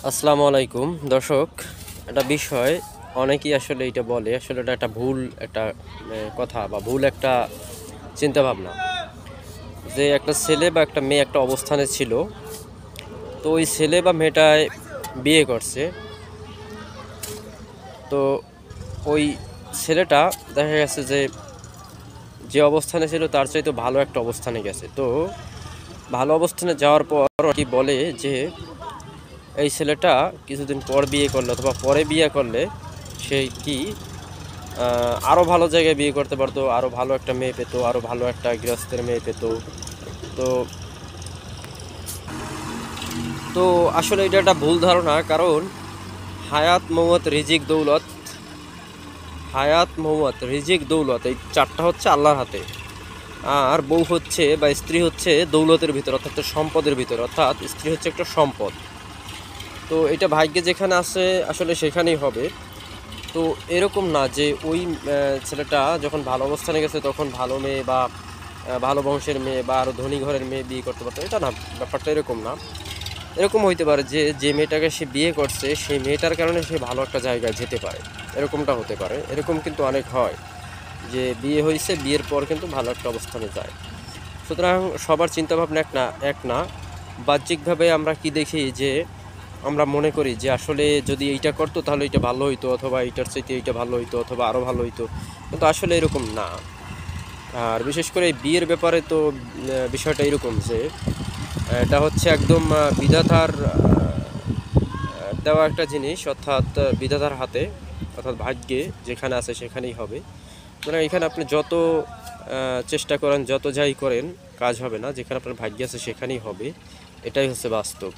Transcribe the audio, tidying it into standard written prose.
আসসালামু আলাইকুম দর্শক। একটা বিষয় অনেকেই আসলে এটা বলে, আসলে এটা একটা ভুল একটা কথা বা ভুল একটা চিন্তা ভাবনা, যে একটা ছেলে বা একটা মেয়ে একটা অবস্থানে ছিল, তো ওই ছেলে বা মেয়েটায় বিয়ে করছে। তো ওই ছেলেটা দেখা গেছে যে যে অবস্থানে ছিল তার চাইতে ভালো একটা অবস্থানে গেছে। তো ভালো অবস্থানে যাওয়ার পর কি বলে যে এই ছেলেটা কিছুদিন পর বিয়ে করলে অথবা পরে বিয়ে করলে সে কি আরও ভালো জায়গায় বিয়ে করতে পারতো, আরও ভালো একটা মেয়ে পেতো, আরও ভালো একটা গৃহস্থের মেয়ে পেতো। তো তো আসলে এটা একটা ভুল ধারণা, কারণ হায়াত মৌত রিজিক দৌলত, হায়াত মৌত রিজিক দৌলত এই চারটা হচ্ছে আল্লাহর হাতে। আর বউ হচ্ছে বা স্ত্রী হচ্ছে দৌলতের ভিতর, অর্থাৎ সম্পদের ভিতর, অর্থাৎ স্ত্রী হচ্ছে একটা সম্পদ। তো এটা ভাগ্যে যেখানে আছে আসলে সেখানেই হবে। তো এরকম না যে ওই ছেলেটা যখন ভালো অবস্থানে গেছে তখন ভালো মেয়ে বা ভালো বংশের মেয়ে বা আরও ধনী ঘরের মেয়ে বিয়ে করতে পারতো, এটা না, ব্যাপারটা এরকম না। এরকম হইতে পারে যে যে মেয়েটাকে সে বিয়ে করছে সেই মেয়েটার কারণে সে ভালো একটা জায়গায় যেতে পারে, এরকমটা হতে পারে। এরকম কিন্তু অনেক হয় যে বিয়ে হয়েছে, বিয়ের পর কিন্তু ভালো একটা অবস্থানে যায়। সুতরাং সবার চিন্তাভাবনা এক না। বাহ্যিকভাবে আমরা কি দেখি যে আমরা মনে করি যে আসলে যদি এইটা করতো তাহলে এইটা ভালো হইতো, অথবা এইটার চাইতে এইটা ভালো হইতো, অথবা আরও ভালো হইতো, কিন্তু আসলে এরকম না। আর বিশেষ করে এই বিয়ের ব্যাপারে তো বিষয়টা এরকম যে এটা হচ্ছে একদম বিধাতার দেওয়া একটা জিনিস, অর্থাৎ বিধাতার হাতে, অর্থাৎ ভাগ্যে যেখানে আছে সেখানেই হবে। মানে এখানে আপনি যত চেষ্টা করেন, যত যাই করেন, কাজ হবে না। যেখানে আপনার ভাগ্যে আছে সেখানেই হবে, এটাই হচ্ছে বাস্তব।